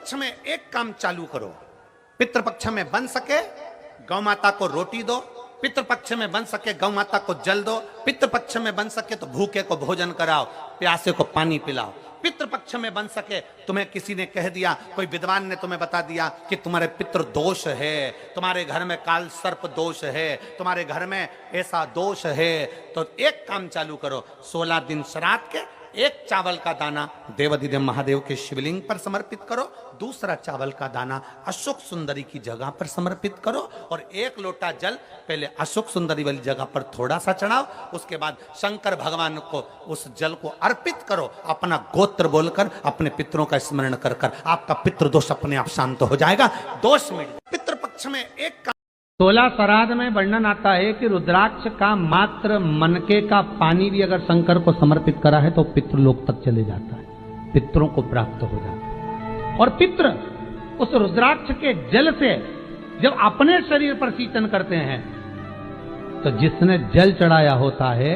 पितृपक्ष में एक काम चालू करो। पितृपक्ष में बन सके गौ माता को रोटी दो, पितृपक्ष में बन सके गौ माता को जल दो, पितृपक्ष में बन सके तो भूखे को भोजन कराओ, प्यासे को पानी पिलाओ। पितृपक्ष में बन सके, तुम्हें किसी ने कह दिया, कोई विद्वान ने तुम्हें बता दिया कि तुम्हारे पितृ दोष है, तुम्हारे घर में काल सर्प दोष है, तुम्हारे घर में ऐसा दोष है, तो एक काम चालू करो। 16 दिन श्राद्ध के एक चावल का दाना देवाधिदेव महादेव के शिवलिंग पर समर्पित करो, दूसरा चावल का दाना अशोक सुंदरी की जगह पर समर्पित करो और एक लोटा जल पहले अशोक सुंदरी वाली जगह पर थोड़ा सा चढ़ाओ, उसके बाद शंकर भगवान को उस जल को अर्पित करो। अपना गोत्र बोलकर अपने पितरों का स्मरण कर कर आपका पितृदोष अपने आप शांत हो जाएगा, दोष मिट। पितृपक्ष में एक 16 श्राद्ध में वर्णन आता है कि रुद्राक्ष का मात्र मनके का पानी भी अगर शंकर को समर्पित करा है तो पितृलोक तक चले जाता है, पितरों को प्राप्त हो जाता है। और पितृ उस रुद्राक्ष के जल से जब अपने शरीर पर सिंचन करते हैं तो जिसने जल चढ़ाया होता है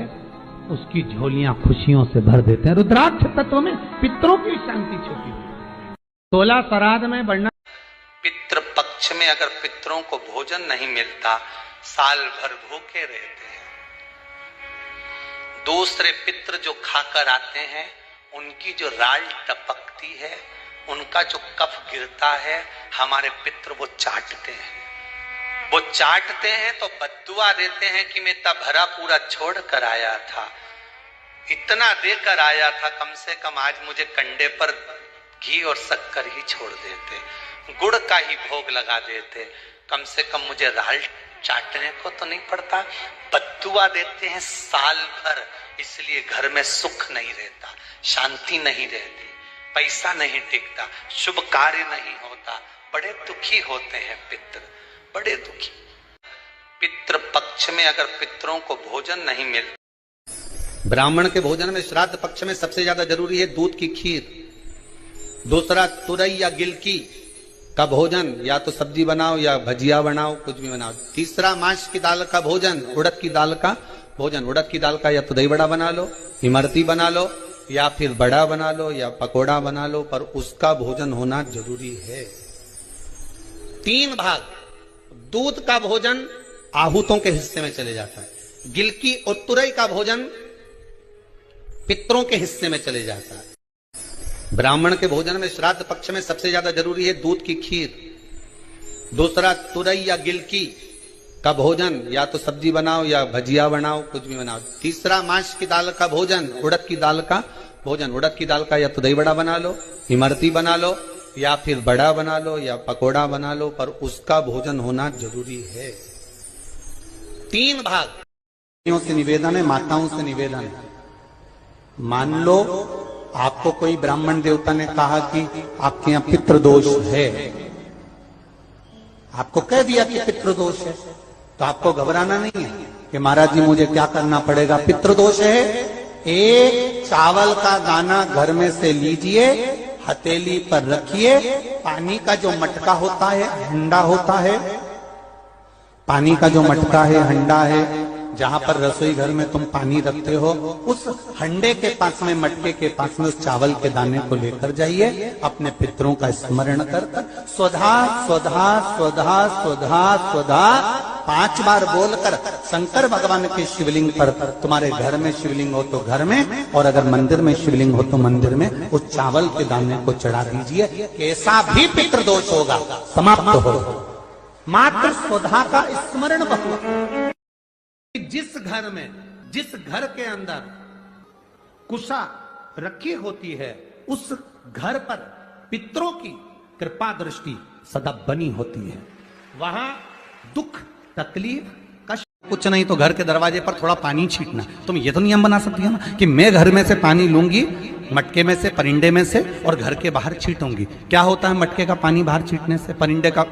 उसकी झोलियां खुशियों से भर देते हैं। रुद्राक्ष तत्व में पितरों की शांति छुपी हुई। 16 श्राद्ध में वर्णन पितृपक्ष में अगर पितरों को भोजन नहीं मिलता, साल भर भूखे रहते हैं। दूसरे पितृ जो खाकर आते हैं उनकी जो राल टपकती है, उनका जो कफ गिरता है, हमारे पितृ वो चाटते हैं। वो चाटते हैं तो बद्दुआ देते हैं कि मैं इतना भरा पूरा छोड़ कर आया था, इतना देकर आया था, कम से कम आज मुझे कंडे पर घी और शक्कर ही छोड़ देते, गुड़ का ही भोग लगा देते, कम से कम मुझे राल चाटने को तो नहीं पड़ता। बद्दुआ देते हैं साल भर, इसलिए घर में सुख नहीं रहता, शांति नहीं रहती, पैसा नहीं टिकता, शुभ कार्य नहीं होता, बड़े दुखी होते हैं पितृ, बड़े दुखी। पितृ पक्ष में अगर पितरों को भोजन नहीं मिलता, ब्राह्मण के भोजन में श्राद्ध पक्ष में सबसे ज्यादा जरूरी है दूध की खीर, दूसरा तुरई या गिलकी का भोजन, या तो सब्जी बनाओ या भजिया बनाओ, कुछ भी बनाओ। तीसरा मांस की दाल का भोजन, उड़द की दाल का भोजन, उड़द की दाल का या तो दही बड़ा बना लो, इमरती बना लो, या फिर बड़ा बना लो या पकोड़ा बना लो, पर उसका भोजन होना जरूरी है। 3 भाग दूध का भोजन आहूतों के हिस्से में चले जाता है, गिलकी और तुरई का भोजन पितरों के हिस्से में चले जाता है। ब्राह्मण के भोजन में श्राद्ध पक्ष में सबसे ज्यादा जरूरी है दूध की खीर, दूसरा तुरई या गिलकी का भोजन, या तो सब्जी बनाओ या भजिया बनाओ, कुछ भी बनाओ। तीसरा मांस की दाल का भोजन, उड़द की दाल का भोजन, उड़द की दाल का या तो दही बड़ा बना लो, इमरती बना लो, या फिर बड़ा बना लो या पकोड़ा बना लो, पर उसका भोजन होना जरूरी है। 3 भाग से निवेदन है, माताओं से निवेदन है, मान लो आपको कोई ब्राह्मण देवता ने कहा कि आपके यहाँ पितृदोष है, आपको कह दिया कि पितृदोष है, तो आपको घबराना नहीं है कि महाराज जी मुझे क्या करना पड़ेगा, पितृदोष है। एक चावल का दाना घर में से लीजिए, हथेली पर रखिए, पानी का जो मटका होता है, हंडा होता है, पानी का जो मटका है, हंडा है, जहां पर रसोई घर में तुम पानी रखते हो, उस हंडे के पास में, मटके के पास में उस चावल के दाने को लेकर जाइए, अपने पितरों का स्मरण कर कर स्वधा स्वधा स्वधा स्वधा स्वधा 5 बार बोलकर शंकर भगवान के शिवलिंग पर, तुम्हारे घर में शिवलिंग हो तो घर में, और अगर मंदिर में शिवलिंग हो तो मंदिर में, उस चावल के दाने को चढ़ा दीजिए, कैसा भी पितृदोष होगा समाप्त हो। मात्र स्वधा का स्मरण बहु। जिस घर में, जिस घर के अंदर कुशा रखी होती है, उस घर पर पितरों की कृपा दृष्टि सदा बनी होती है। वहां दुख, तकलीफ, कष्ट कुछ नहीं तो घर के दरवाजे पर थोड़ा पानी छीटना। तुम ये तो नियम बना सकती है ना कि मैं घर में से पानी लूंगी, मटके में से, परिंडे में से, और घर के बाहर छीटूंगी। क्या होता है मटके का पानी बाहर छीटने से, परिंडे का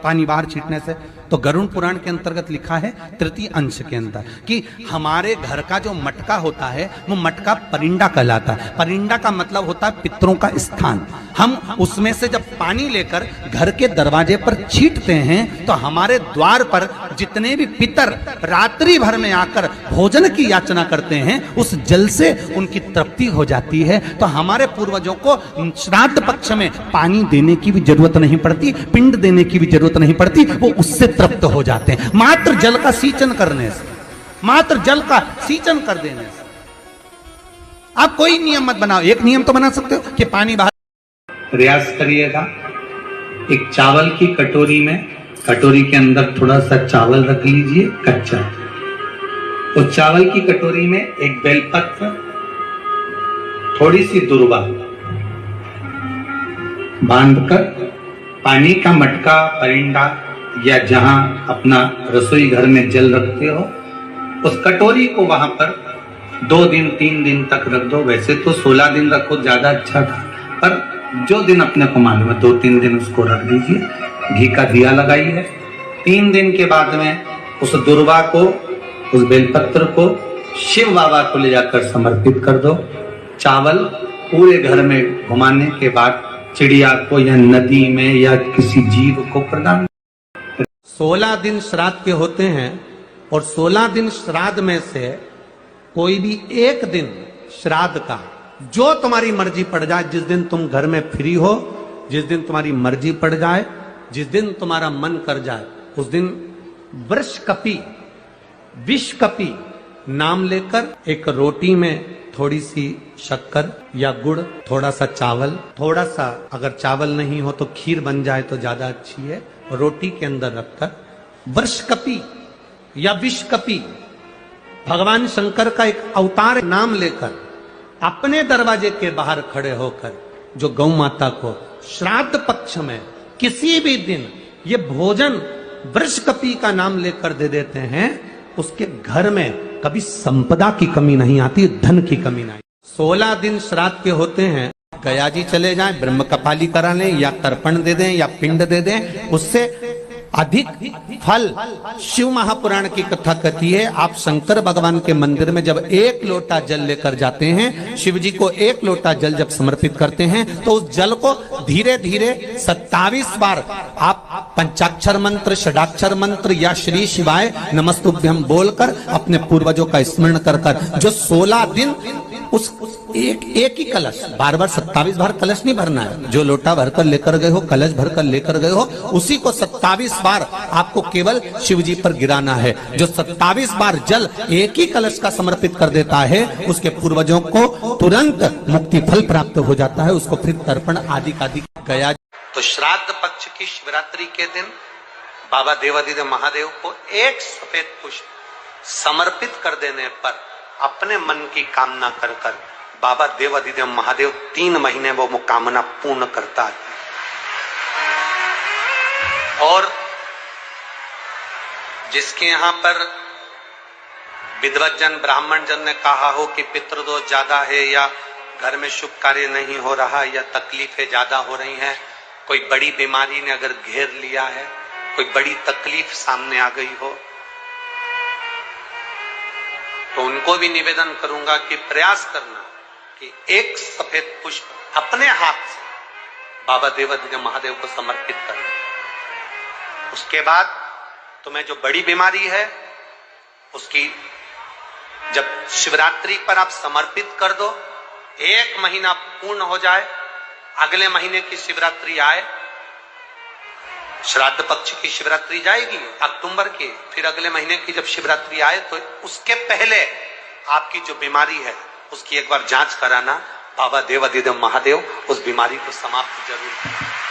पानी बाहर छीटने से? तो गरुड़ पुराण के अंतर्गत लिखा है 3 अंश के अंदर कि हमारे घर का जो मटका होता है वो मटका परिंडा कहलाता है। परिंडा का मतलब होता है पितरों का स्थान। हम उसमें से जब पानी लेकर घर के दरवाजे पर छीटते हैं तो हमारे द्वार पर जितने भी पितर रात्रि भर में आकर भोजन की याचना करते हैं, उस जल से उनकी तृप्ति हो जाती है। तो हमारे पूर्वजों को श्राद्ध पक्ष में पानी देने की भी जरूरत नहीं पड़ती, पिंड देने की भी जरूरत नहीं पड़ती, वो उससे तृप्त हो जाते हैं मात्र जल का सींचन करने से, मात्र जल का सींचन कर देने से। आप कोई नियम मत बनाओ, एक नियम तो बना सकते हो कि पानी बाहर। प्रयास करिएगा, एक चावल की कटोरी में, कटोरी के अंदर थोड़ा सा चावल रख लीजिए कच्चा। उस चावल की कटोरी में एक बेलपत्र, थोड़ी सी दुर्वा बांधकर पानी का मटका, परिंदा या जहां अपना रसोई घर में जल रखते हो, उस कटोरी को वहां पर 2 दिन 3 दिन तक रख दो। वैसे तो 16 दिन रखो, ज्यादा अच्छा था, पर जो दिन अपने को मालूम है 2-3 दिन उसको रख दीजिए। घी का दिया लगाइए। 3 दिन के बाद में उस दुर्वा को, उस बेलपत्र को शिव बाबा को ले जाकर समर्पित कर दो। चावल पूरे घर में घुमाने के बाद चिड़िया को या नदी में या किसी जीव को प्रदान। 16 दिन श्राद्ध के होते हैं और 16 दिन श्राद्ध में से कोई भी एक दिन श्राद्ध का, जो तुम्हारी मर्जी पड़ जाए, जिस दिन तुम घर में फ्री हो, जिस दिन तुम्हारी मर्जी पड़ जाए, जिस दिन तुम्हारा मन कर जाए, उस दिन वृषकपि, विषकपि नाम लेकर एक रोटी में थोड़ी सी शक्कर या गुड़, थोड़ा सा चावल, थोड़ा सा अगर चावल नहीं हो तो खीर बन जाए तो ज्यादा अच्छी है, रोटी के अंदर रखकर वृषकपि या विषकपि, भगवान शंकर का एक अवतार नाम लेकर अपने दरवाजे के बाहर खड़े होकर जो गौ माता को श्राद्ध पक्ष में किसी भी दिन ये भोजन वृषकपि का नाम लेकर दे देते हैं, उसके घर में कभी संपदा की कमी नहीं आती, धन की कमी नहीं। 16 दिन श्राद्ध के होते हैं, गया जी चले जाएं, ब्रह्म कपाली करा लें या तर्पण दे दें या पिंड दे दें, उससे अधिक फल। शिव महापुराण की कथा कहती है, आप शंकर भगवान के मंदिर में जब 1 लोटा जल लेकर जाते हैं, शिव जी को 1 लोटा जल जब समर्पित करते हैं, तो उस जल को धीरे धीरे 27 बार आप पंचाक्षर मंत्र, षडाक्षर मंत्र या श्री शिवाय नमस्तुभ्यम बोलकर अपने पूर्वजों का स्मरण कर जो 16 दिन उस एक ही कलश, बार 27 बार कलश नहीं भरना है। जो लोटा भरकर लेकर गए हो, कलश भरकर लेकर गए हो, उसी को 27 बार आपको केवल शिव जी पर गिराना है। जो 27 बार जल एक ही कलश का समर्पित कर देता है, उसके पूर्वजों को तुरंत मुक्ति फल प्राप्त हो जाता है। उसको फिर तर्पण आदि का गया। तो श्राद्ध पक्ष की शिवरात्रि के दिन बाबा देवादिदेव महादेव को एक सफेद पुष्प समर्पित कर देने पर अपने मन की कामना कर कर बाबा देवादिदेव महादेव 3 महीने वो कामना पूर्ण करता है। और जिसके यहां पर विद्वत जन, ब्राह्मण जन ने कहा हो कि पितृदोष ज्यादा है या घर में शुभ कार्य नहीं हो रहा या तकलीफें ज्यादा हो रही हैं, कोई बड़ी बीमारी ने अगर घेर लिया है, कोई बड़ी तकलीफ सामने आ गई हो, तो उनको भी निवेदन करूंगा कि प्रयास करना कि एक सफेद पुष्प अपने हाथ से बाबा देवादिदेव महादेव को समर्पित करना। उसके बाद तुम्हें जो बड़ी बीमारी है उसकी जब शिवरात्रि पर आप समर्पित कर दो, 1 महीना पूर्ण हो जाए, अगले महीने की शिवरात्रि आए, श्राद्ध पक्ष की शिवरात्रि जाएगी अक्टूबर की, फिर अगले महीने की जब शिवरात्रि आए तो उसके पहले आपकी जो बीमारी है उसकी एक बार जांच कराना। बाबा देवादिदेव महादेव उस बीमारी को समाप्त जरूर करें।